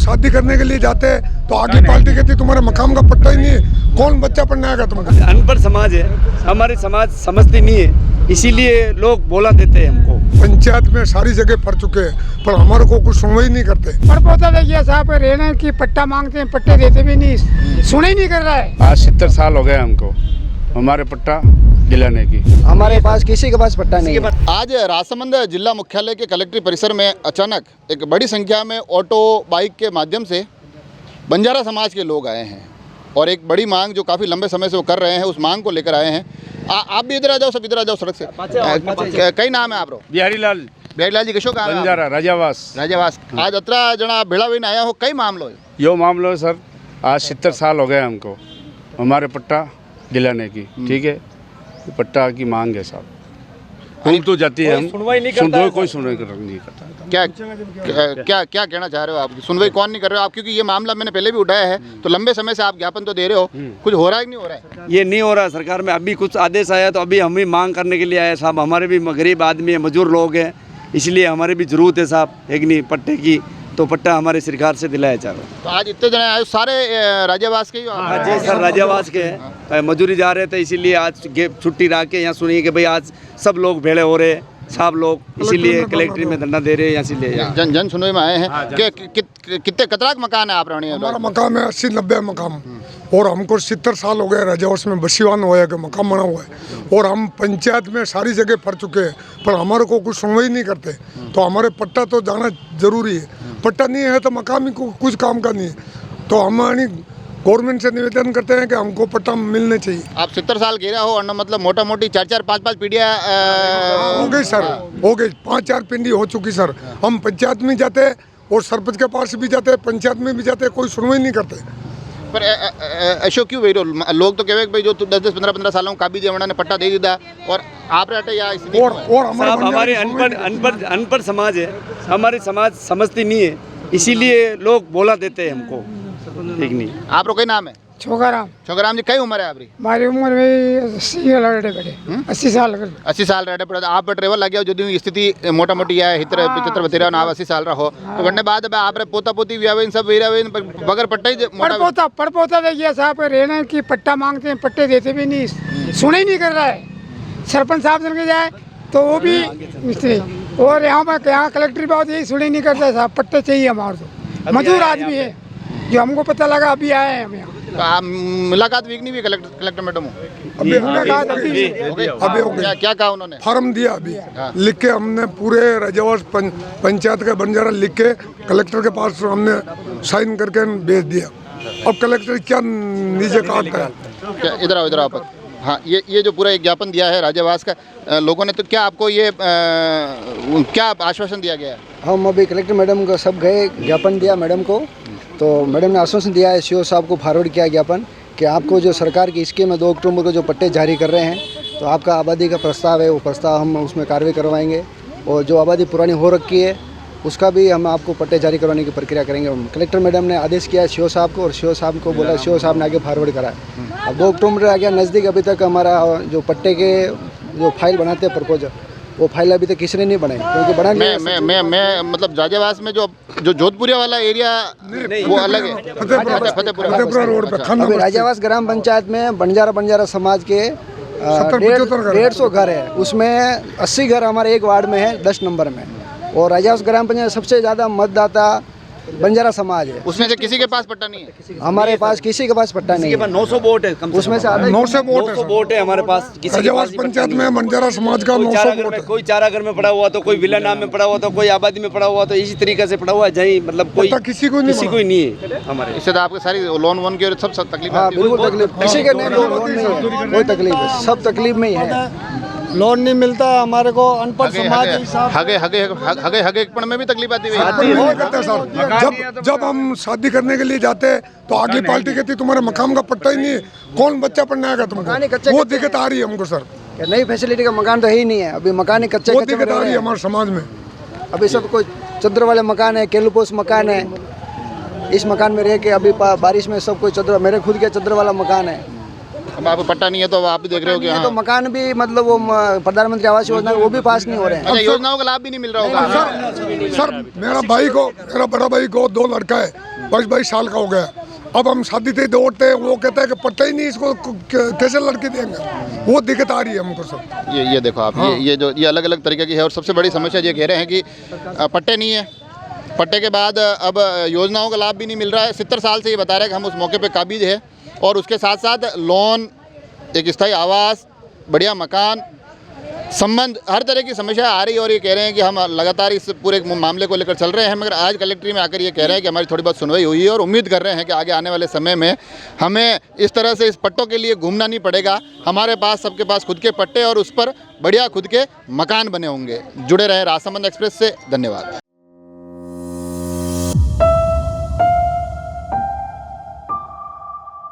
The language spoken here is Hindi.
शादी करने के लिए जाते हैं तो आगे पार्टी कहती तुम्हारे मकाम का पट्टा ही नहीं है, कौन बच्चा पढ़ने आएगा तुमको? अनपढ़ समाज है, हमारे समाज समझती नहीं है, इसीलिए लोग बोला देते हैं हमको। पंचायत में सारी जगह फर चुके हैं पर हमारे को कुछ सुनवाई नहीं करते। पड़पोता देखिए साहब रहने की पट्टा मांगते हैं, पट्टे देते भी नहीं, सुने ही नहीं कर रहा है। आज 70 साल हो गए हमको हमारे पट्टा दिलाने की। हमारे पास किसी के पास पट्टा नहीं है। आज राजसमंद जिला मुख्यालय के कलेक्ट्री परिसर में अचानक एक बड़ी संख्या में ऑटो बाइक के माध्यम से बंजारा समाज के लोग आए हैं और एक बड़ी मांग जो काफ़ी लंबे समय से वो कर रहे हैं, उस मांग को लेकर आए हैं। आप भी इधर आ जाओ, सब इधर आ जाओ सड़क से। कई नाम है आप लोग? बिहारी लाल जी कशो का बंजारा राजावास। आज अतरा जना भेड़ा हुई आया हो, कई मामलो है यो मामलो सर। आज 70 साल हो गए हमको हमारे पट्टा दिलाने की। ठीक है, पट्टा की मांग है साहब। हम तो जाती है, हम सुनवाई नहीं करता, कोई सुनवाई नहीं करता। क्या कहना चाह रहे हो आप? सुनवाई कौन नहीं कर रहे हो आप? क्योंकि ये मामला मैंने पहले भी उठाया है, तो लंबे समय से आप ज्ञापन तो दे रहे हो, कुछ हो रहा है कि नहीं हो रहा है? ये नहीं हो रहा सरकार में। अभी कुछ आदेश आया तो अभी हम भी मांग करने के लिए आए साहब। हमारे भी गरीब आदमी है, मजदूर लोग हैं, इसलिए हमारे भी जरूरत है साहब एक नहीं पट्टे की, तो पट्टा हमारे सरकार से दिलाया जा रहा है। तो आज इतने जने आए, सारे राजावास के ही हो? हाँ जी सर, राजावास के हैं, मजदूरी जा रहे थे, इसीलिए आज छुट्टी रख के यहाँ सुनिए कि भाई आज सब लोग भेड़े हो रहे हैं, सब लोग, इसीलिए कलेक्ट्री में धरना दे रहे हैं, इसीलिए जन सुनवाई में आए हैं। कितने कतराक मकान है आप? हमारा मकान है 80-90 मकान और हमको 70 साल हो गए राजावास में बसीवान हुआ है कि मकान बना हुआ है और हम पंचायत में सारी जगह फर चुके हैं पर हमारे को कुछ सुनवाई नहीं करते। तो हमारे पट्टा तो जाना जरूरी है, पट्टा नहीं है तो मकान ही कुछ काम का नहीं है। तो हमारी गवर्नमेंट से निवेदन करते हैं कि हमको पट्टा मिलने चाहिए। आप 70 साल घेरा हो और मतलब मोटा मोटी 4-4, 5-5 पीढ़ियाँ हो गई सर, हो गई 5-4 पिंडी हो चुकी सर। हम पंचायत में जाते हैं और सरपंच के पास भी जाते हैं, पंचायत में भी जाते हैं, कोई सुनवाई नहीं करते। पर ऐशो क्यों भाई? लोग तो कहे भाई जो 10-10, 15-15 सालों का भी जेवड़ा ने पट्टा दे दिया और आप रहते या और हमारे अनपढ़ समाज है, हमारे समाज समझती नहीं है, इसीलिए लोग बोला देते हैं हमको। ठीक नहीं। आप लोग कई नाम है? छोकराम जी, कई उम्र है आपकी? हमारी उम्र में 80 साल 80 साल रहे पड़े। आप ट्रेवल लगे जो स्थिति मोटा मोटी है हितर 75 बतेरा ना 80 साल रहो तो घंटे बाद आप पोता पोती भी आवे सब वीरा बगैर पट्टा ही पड़पोता देखिए साहब रहने की पट्टा मांगते हैं, पट्टे देते भी नहीं, सुने ही नहीं कर रहा है। सरपंच साहब चल के जाए तो वो भी मिस्त्री और यहाँ कलेक्ट्री बात यही सुने नहीं करता है साहब, पट्टे चाहिए हमारे। तो मजदूर आदमी है जो हमको पता लगा अभी आए हैं हम यहाँ। मुलाकात भी नहीं हुई कलेक्टर मैडम? अभी हो गया। क्या कहा उन्होंने? फॉर्म दिया अभी लिख के, हमने पूरे राजावास पंचायत का बंजारा लिख के कलेक्टर के पास हमने साइन करके भेज दिया। अब कलेक्टर क्या नीचे काटता है? इधर आओ। हाँ, ये जो पूरा एक ज्ञापन दिया है राजावास का लोगों ने, तो क्या आपको ये क्या आश्वासन दिया गया है? हम अभी कलेक्टर मैडम को सब गए, ज्ञापन दिया मैडम को, तो मैडम ने आश्वासन दिया है, सीओ साहब को फॉरवर्ड किया ज्ञापन कि आपको जो सरकार की स्कीम में 2 अक्टूबर को जो पट्टे जारी कर रहे हैं, तो आपका आबादी का प्रस्ताव है, वो प्रस्ताव हम उसमें कार्रवाई करवाएंगे और जो आबादी पुरानी हो रखी है उसका भी हम आपको पट्टे जारी करवाने की प्रक्रिया करेंगे। कलेक्टर मैडम ने आदेश किया सीओ साहब को और सीओ साहब को बोला, सीओ साहब ने आगे फॉरवर्ड करा। अब 2 अक्टूबर आ गया नज़दीक, अभी तक हमारा जो पट्टे के जो फाइल बनाते हैं प्रपोजल, वो फाइल अभी तक किसी ने नहीं बनाई क्योंकि बना मैं मतलब राजावास में जो जोधपुरिया वाला एरिया वो अलग है, फतेहपुरा रोड पे। अभी राजावास ग्राम पंचायत में बंजारा समाज के 150 घर है, उसमें 80 घर हमारे एक वार्ड में है 10 नंबर में, और राजावास ग्राम पंचायत सबसे ज़्यादा मतदाता बंजारा समाज है। उसमें से किसी के पास पट्टा नहीं है? हमारे पास किसी के पास पट्टा नहीं है। 900 वोट है, उसमें से 900 वोट है हमारे पास। राजावास पंचायत में बंजारा समाज का 900 वोट है। कोई चारागर में पड़ा हुआ तो, कोई विला नाम में पड़ा हुआ तो, कोई आबादी में पड़ा हुआ तो, इसी तरीके से पड़ा हुआ है जहीं मतलब कोई किसी को नहीं है हमारे। इससे तो आपको सारी लोन वोन की सब तकलीफ? हाँ बिल्कुल तकलीफ, किसी के नहीं लोन नहीं है, कोई तकलीफ है, सब तकलीफ में ही है। लोन नहीं मिलता हमारे को, अनपढ़ समाज हगे में भी तकलीफ आती है। जब हम शादी करने के लिए जाते हैं तो आगे पार्टी कहती तुम्हारे मकान का पट्टा ही नहीं है, कौन बच्चा पढ़ने आएगा तुमको? वो दिक्कत आ रही है हमको सर। नई फैसिलिटी का मकान तो है ही नहीं है, अभी मकान ही कच्चे दिक्कत आ रही है हमारे समाज में। अभी सब कुछ चद्दर वाले मकान है, केलुपोस मकान है, इस मकान में रह के अभी बारिश में सब कोई चद्दर, मेरे खुद के चद्दर वाला मकान है, अब आप पट्टा नहीं है तो अब आप भी देख रहे हो कि तो हाँ मकान भी मतलब वो प्रधानमंत्री आवास योजना वो भी पास नहीं हो रहे हैं। अच्छा, योजनाओं का लाभ भी नहीं मिल रहा होगा। सर मेरा बड़ा भाई को 2 लड़का है, 22 साल का हो गया। अब हम शादी से दौड़ते हैं, वो कहता है कि पट्टा ही नहीं, इसको कैसे लड़के देंगे, वो दिक्कत आ रही है हमको सर। ये देखो आप, ये अलग अलग तरीके की है। और सबसे बड़ी समस्या ये कह रहे हैं कि पट्टे नहीं है, पट्टे के बाद अब योजनाओं का लाभ भी नहीं मिल रहा है। 70 साल से ये बता रहे हैं कि हम उस मौके पे काबिज है, और उसके साथ साथ लोन, एक स्थायी आवास, बढ़िया मकान, संबंध, हर तरह की समस्या आ रही है। और ये कह रहे हैं कि हम लगातार इस पूरे मामले को लेकर चल रहे हैं, मगर आज कलेक्ट्री में आकर ये कह रहे हैं कि हमारी थोड़ी बहुत सुनवाई हुई है, और उम्मीद कर रहे हैं कि आगे आने वाले समय में हमें इस तरह से इस पट्टों के लिए घूमना नहीं पड़ेगा। हमारे पास, सबके पास खुद के पट्टे और उस पर बढ़िया खुद के मकान बने होंगे। जुड़े रहे राजसमंद एक्सप्रेस से, धन्यवाद।